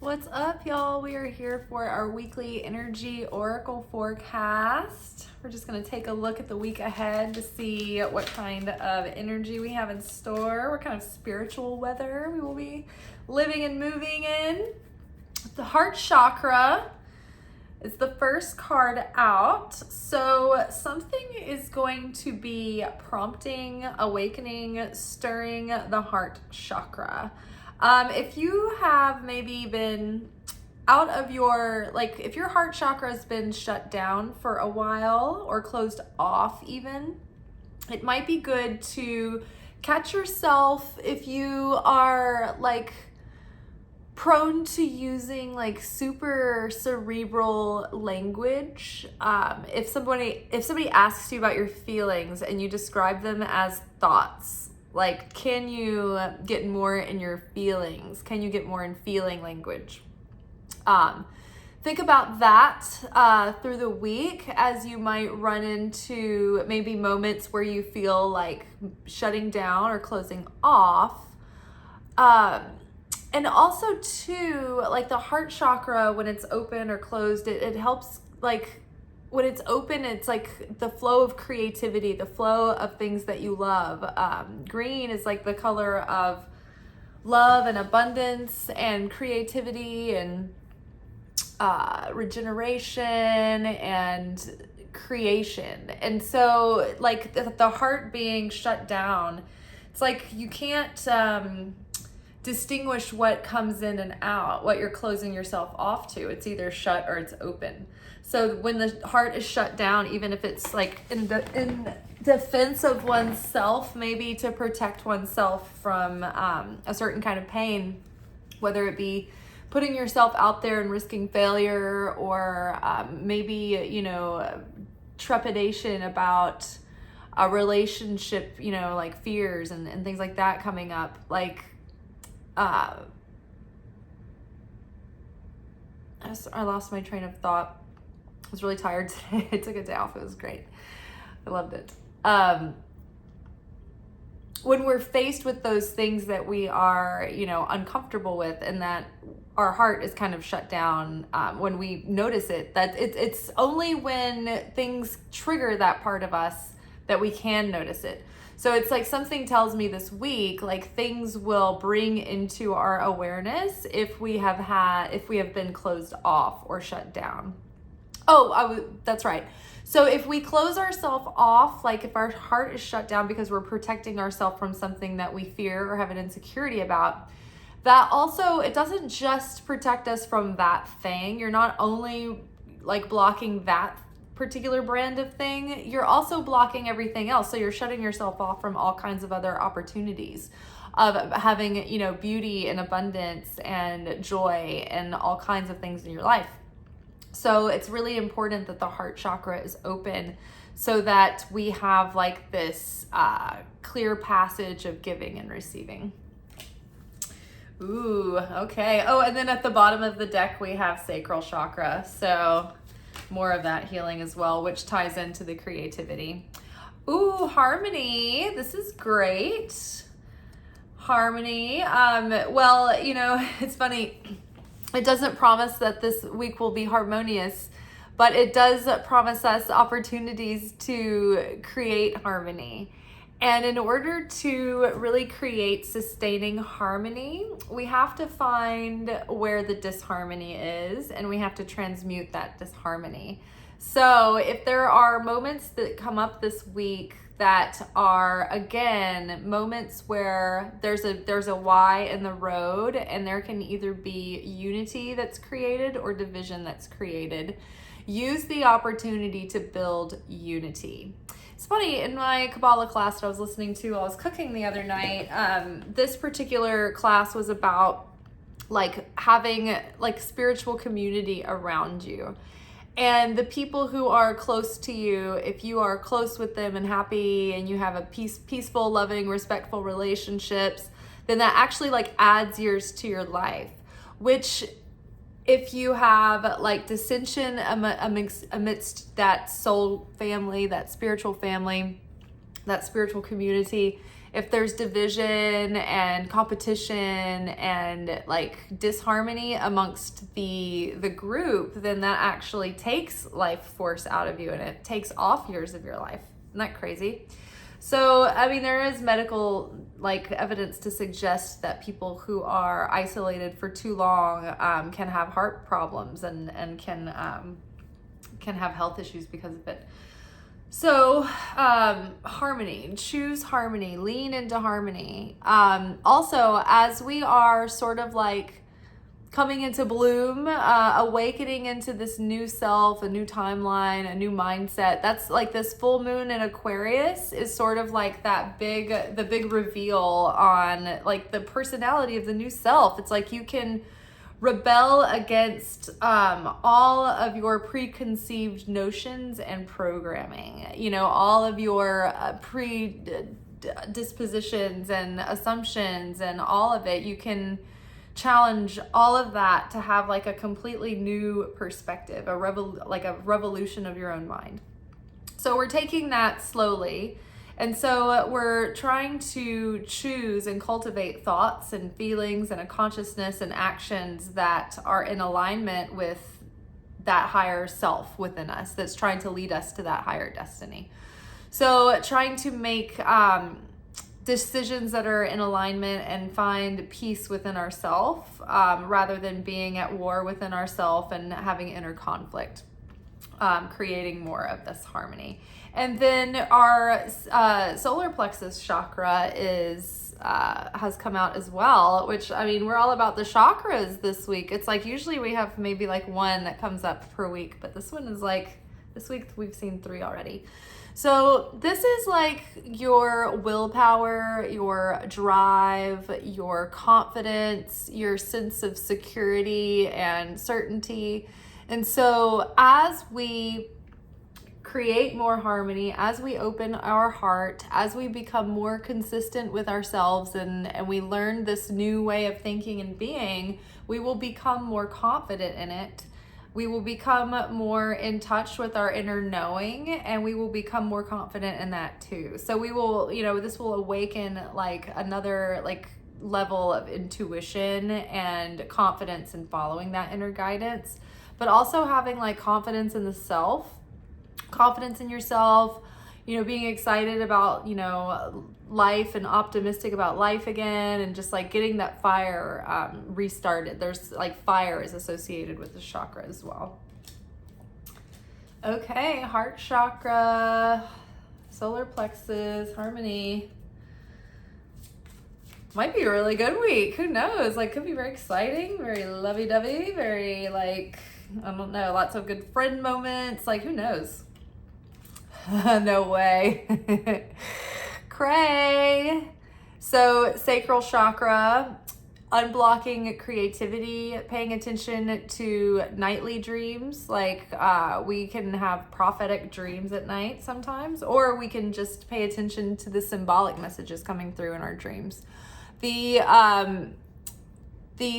What's up, y'all? We are here for our weekly energy oracle forecast. We're just going to take a look at the week ahead to see what kind of energy we have in store, what kind of spiritual weather we will be living and moving in. The heart chakra is the first card out. So something is going to be prompting, awakening, stirring the heart chakra. If you have maybe been out of your, if your heart chakra has been shut down for a while or closed off even, it might be good to catch yourself if you are prone to using super cerebral language. If somebody asks you about your feelings and you describe them as thoughts, can you get more in your feelings? Can you get more in feeling language? Think about that through the week, as you might run into maybe moments where you feel like shutting down or closing off. And also too, the heart chakra, when it's open or closed, it helps, when it's open, it's the flow of creativity, the flow of things that you love. Green is the color of love and abundance and creativity and regeneration and creation. And so the heart being shut down, it's you can't distinguish what comes in and out, what you're closing yourself off to. It's either shut or it's open. So when the heart is shut down, even if it's in defense of oneself, maybe to protect oneself from a certain kind of pain, whether it be putting yourself out there and risking failure, or maybe, trepidation about a relationship, fears and things like that coming up. I lost my train of thought. I was really tired today. I took a day off. It was great. I loved it. When we're faced with those things that we are, uncomfortable with, and that our heart is kind of shut down, when we notice it, that it's only when things trigger that part of us that we can notice it. So it's something tells me this week, things will bring into our awareness if we have been closed off or shut down. That's right. So if we close ourselves off, if our heart is shut down because we're protecting ourselves from something that we fear or have an insecurity about, that also, it doesn't just protect us from that thing. You're not only blocking that particular brand of thing, you're also blocking everything else. So you're shutting yourself off from all kinds of other opportunities of having, beauty and abundance and joy and all kinds of things in your life. So it's really important that the heart chakra is open so that we have this clear passage of giving and receiving. Ooh, okay. Oh, and then at the bottom of the deck, we have sacral chakra. So more of that healing as well, which ties into the creativity. Ooh, harmony. This is great. Harmony. Well, it's funny. It doesn't promise that this week will be harmonious, but it does promise us opportunities to create harmony. And in order to really create sustaining harmony, we have to find where the disharmony is, and we have to transmute that disharmony. So if there are moments that come up this week that are, again, moments where there's a Y in the road, and there can either be unity that's created or division that's created, use the opportunity to build unity. It's funny, in my Kabbalah class that I was listening to while I was cooking the other night, this particular class was about having spiritual community around you. And the people who are close to you, if you are close with them and happy and you have a peaceful, loving, respectful relationships, then that actually adds years to your life. Which, if you have dissension amidst that soul family, that spiritual community, if there's division and competition and like disharmony amongst the group, then that actually takes life force out of you and it takes off years of your life. Isn't that crazy? So, I mean, there is medical like evidence to suggest that people who are isolated for too long can have heart problems and can have health issues because of it. So, harmony, choose harmony, lean into harmony. Also, as we are sort of like coming into bloom, awakening into this new self, a new timeline, a new mindset. That's like this full moon in Aquarius is sort of like the big reveal on like the personality of the new self. It's like you can rebel against all of your preconceived notions and programming, you know, all of your predispositions and assumptions and all of it. You can challenge all of that to have like a completely new perspective, a revolution of your own mind. So we're taking that slowly. And so we're trying to choose and cultivate thoughts and feelings and a consciousness and actions that are in alignment with that higher self within us that's trying to lead us to that higher destiny. So trying to make decisions that are in alignment and find peace within ourselves rather than being at war within ourselves and having inner conflict, creating more of this harmony. And then our solar plexus chakra has come out as well, which, I mean, we're all about the chakras this week. It's like usually we have maybe like one that comes up per week, but this one is like, this week we've seen 3 already. So this is like your willpower, your drive, your confidence, your sense of security and certainty. And so as we create more harmony, as we open our heart, as we become more consistent with ourselves and we learn this new way of thinking and being, we will become more confident in it. We will become more in touch with our inner knowing, and we will become more confident in that too. So we will, you know, this will awaken like another like level of intuition and confidence in following that inner guidance, but also having like confidence in the self, confidence in yourself, you know, being excited about, you know, life and optimistic about life again, and just like getting that fire restarted. There's like fire is associated with the chakra as well. Okay, heart chakra, solar plexus, harmony. Might be a really good week. Who knows? Like, could be very exciting, very lovey-dovey, very like, I don't know, lots of good friend moments. Like, who knows? No way. Cray. So sacral chakra, unblocking creativity, paying attention to nightly dreams. Like we can have prophetic dreams at night sometimes, or we can just pay attention to the symbolic messages coming through in our dreams. The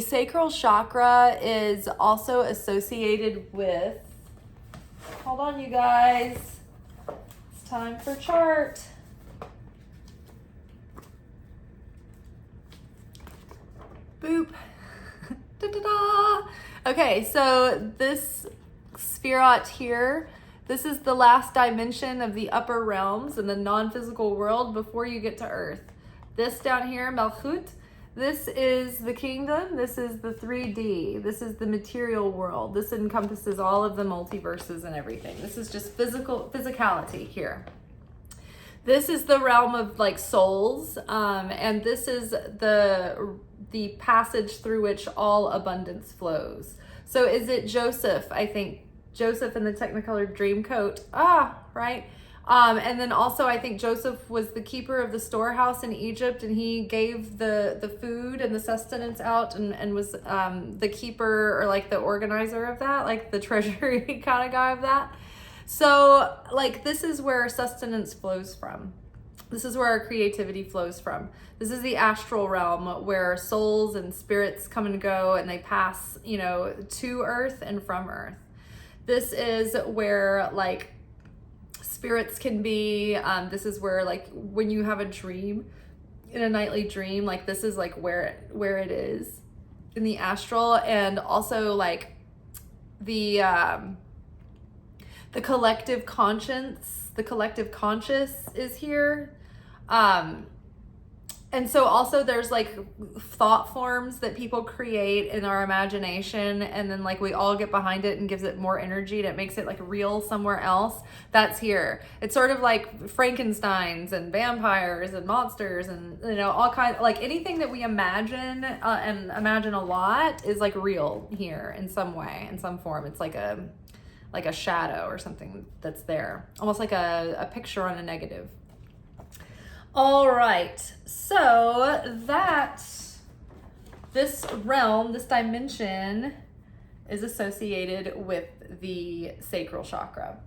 sacral chakra is also associated with, hold on you guys, it's time for chart. Boop. Da-da-da. Okay, so this spherot here, this is the last dimension of the upper realms in the non-physical world before you get to Earth. This down here, Malchut, this is the kingdom. This is the 3D. This is the material world. This encompasses all of the multiverses and everything. This is just physicality here. This is the realm of like souls, and this is the passage through which all abundance flows. So is it Joseph? I think Joseph in the Technicolor Dreamcoat. Right. And then also I think Joseph was the keeper of the storehouse in Egypt, and he gave the food and the sustenance out and was the keeper or like the organizer of that, like the treasury kind of guy of that. So like this is where sustenance flows from. This is where our creativity flows from. This is the astral realm where souls and spirits come and go, and they pass, you know, to Earth and from Earth. This is where like spirits can be. This is where like when you have a dream, in a nightly dream, like this is like where it is in the astral. And also like the collective conscience, the collective conscious is here. And so also there's like thought forms that people create in our imagination, and then like we all get behind it and gives it more energy and it makes it like real somewhere else. That's here. It's sort of like Frankensteins and vampires and monsters and, you know, all kinds, like anything that we imagine and imagine a lot is like real here in some way, in some form. It's like a shadow or something that's there, almost like a picture on a negative. All right, so this realm, this dimension is associated with the sacral chakra.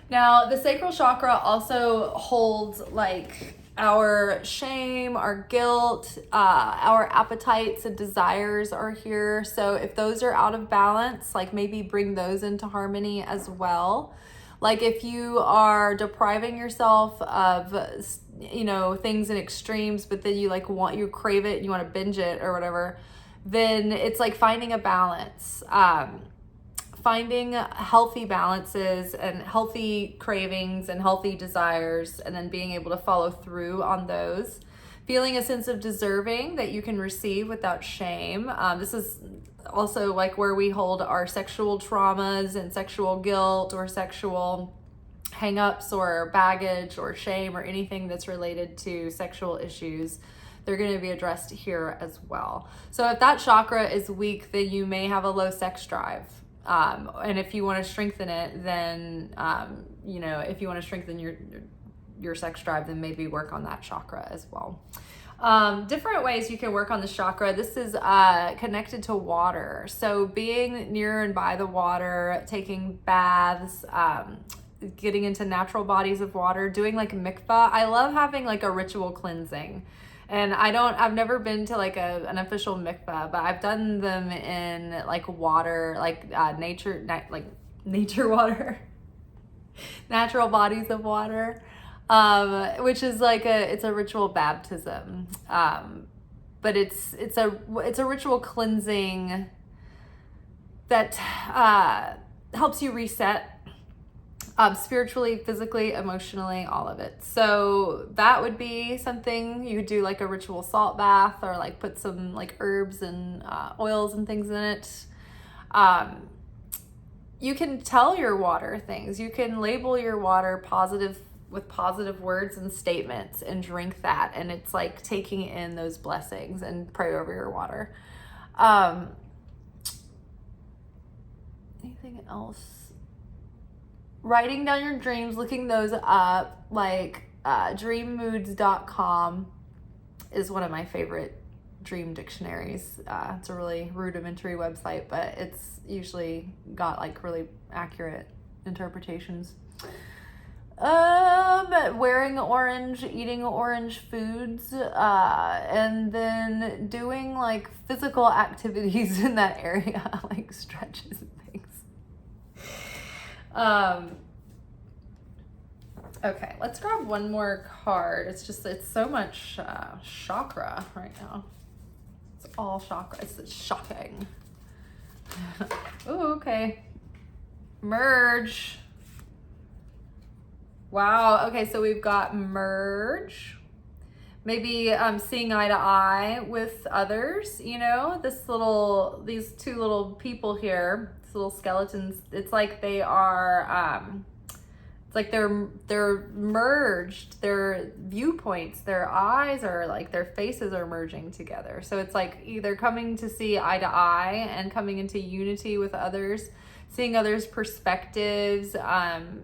Now, the sacral chakra also holds like our shame, our guilt, our appetites and desires are here. So if those are out of balance, like maybe bring those into harmony as well. Like if you are depriving yourself of, you know, things in extremes, but then you you crave it, you want to binge it or whatever, then it's like finding a balance, finding healthy balances and healthy cravings and healthy desires, and then being able to follow through on those. Feeling a sense of deserving that you can receive without shame. This is also like where we hold our sexual traumas and sexual guilt or sexual hang-ups or baggage or shame or anything that's related to sexual issues. They're going to be addressed here as well. So if that chakra is weak, then you may have a low sex drive. And if you want to strengthen it, then, you know, if you want to strengthen your sex drive, then maybe work on that chakra as well. Different ways you can work on this chakra. This is connected to water. So being near and by the water, taking baths, getting into natural bodies of water, doing like mikvah. I love having like a ritual cleansing. And I've never been to like an official mikvah, but I've done them in like water, like nature water, natural bodies of water. Which is like it's a ritual baptism, but it's a ritual cleansing that helps you reset spiritually, physically, emotionally, all of it. So that would be something you would do, like a ritual salt bath, or like put some like herbs and oils and things in it. You can tell your water things. You can label your water with positive words and statements and drink that, and it's like taking in those blessings and pray over your water. Anything else? Writing down your dreams, looking those up, like dreammoods.com is one of my favorite dream dictionaries. It's a really rudimentary website, but it's usually got like really accurate interpretations. Wearing orange, eating orange foods, and then doing like physical activities in that area, like stretches and things. Okay, let's grab one more card. It's so much chakra right now. It's all chakra. It's shocking. Ooh, okay. Merge. Wow. Okay, so we've got merge. Maybe seeing eye to eye with others, you know, these two little people here, these little skeletons, it's like they are, it's like they're merged, their viewpoints, their eyes are like, their faces are merging together. So it's like either coming to see eye to eye and coming into unity with others, seeing others' perspectives,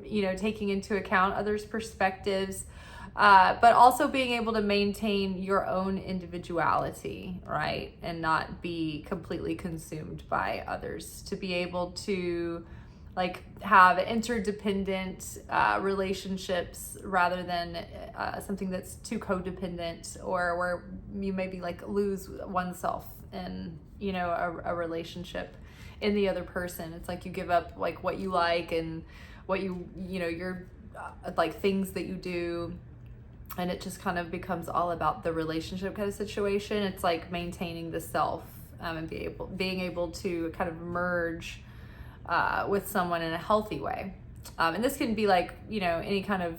you know, taking into account others' perspectives, but also being able to maintain your own individuality, right? And not be completely consumed by others, to be able to like have interdependent relationships rather than something that's too codependent, or where you maybe like lose oneself in, you know, a relationship in the other person. It's like you give up like what you like and what you know, your like things that you do, And it just kind of becomes all about the relationship kind of situation. It's like maintaining the self, and being able to kind of merge with someone in a healthy way. And this can be like, you know, any kind of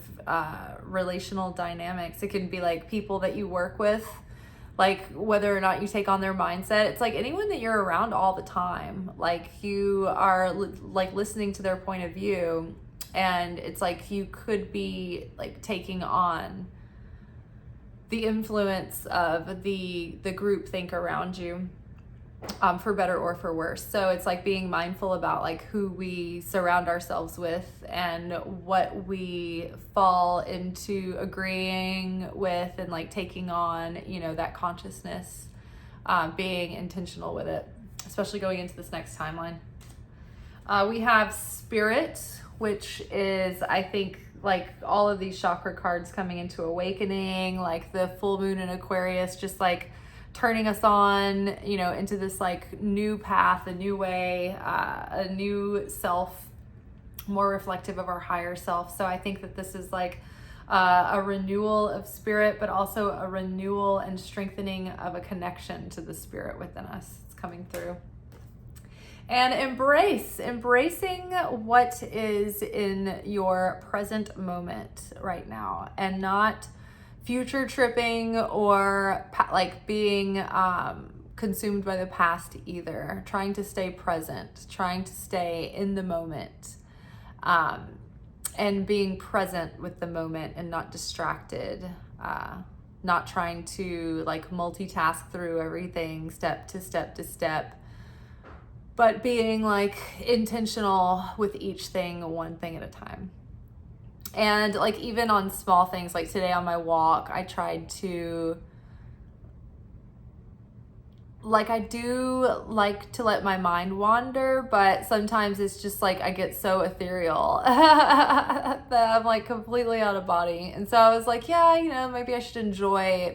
relational dynamics. It can be like people that you work with, like whether or not you take on their mindset. It's like anyone that you're around all the time, like you are like listening to their point of view, and it's like you could be like taking on the influence of the group think around you, for better or for worse. So it's like being mindful about like who we surround ourselves with and what we fall into agreeing with, and like taking on, you know, that consciousness, being intentional with it, especially going into this next timeline. We have Spirit, which is, I think, like all of these chakra cards coming into awakening, like the full moon in Aquarius, just like turning us on, you know, into this like new path, a new way, a new self, more reflective of our higher self. So I think that this is like a renewal of spirit, but also a renewal and strengthening of a connection to the spirit within us. It's coming through. And embracing what is in your present moment right now, and not future tripping or like being consumed by the past either. Trying to stay present, trying to stay in the moment, and being present with the moment and not distracted, not trying to like multitask through everything step to step to step, but being like intentional with each thing, one thing at a time. And like even on small things, like today on my walk, I tried to, like, I do like to let my mind wander, but sometimes it's just like I get so ethereal that I'm like completely out of body. And so I was like, yeah, you know, maybe I should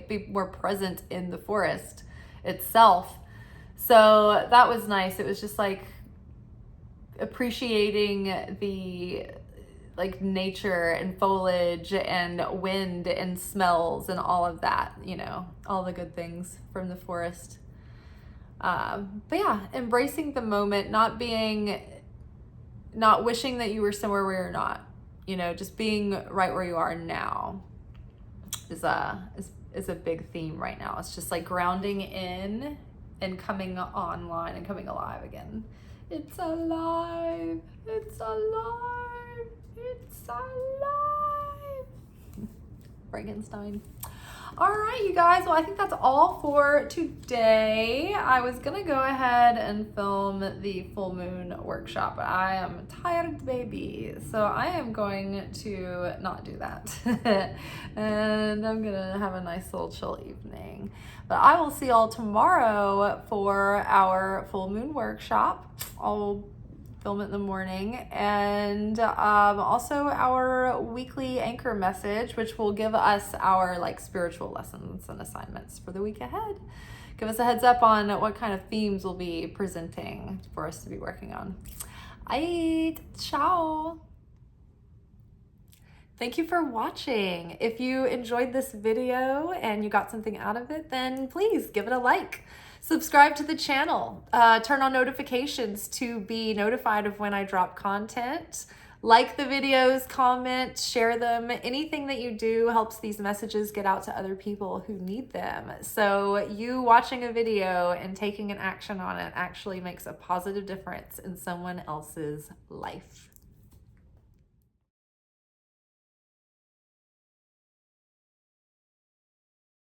be more present in the forest itself. So that was nice. It was just like appreciating the like nature and foliage and wind and smells and all of that, you know, all the good things from the forest. But yeah, embracing the moment, not wishing that you were somewhere where you're not, you know, just being right where you are now is a big theme right now. It's just like grounding in and coming online and coming alive again. It's alive. It's alive. It's alive. Frankenstein. All right, you guys. Well, I think that's all for today. I was going to go ahead and film the full moon workshop, but I am tired, baby. So I am going to not do that. And I'm going to have a nice little chill evening. But I will see y'all tomorrow for our full moon workshop. I'll film it in the morning, and also our weekly anchor message, which will give us our like spiritual lessons and assignments for the week ahead. Give us a heads up on what kind of themes we'll be presenting for us to be working on. Aight, ciao. Thank you for watching. If you enjoyed this video and you got something out of it, then please give it a like. Subscribe to the channel, turn on notifications to be notified of when I drop content. Like the videos, comment, share them. Anything that you do helps these messages get out to other people who need them. So you watching a video and taking an action on it actually makes a positive difference in someone else's life.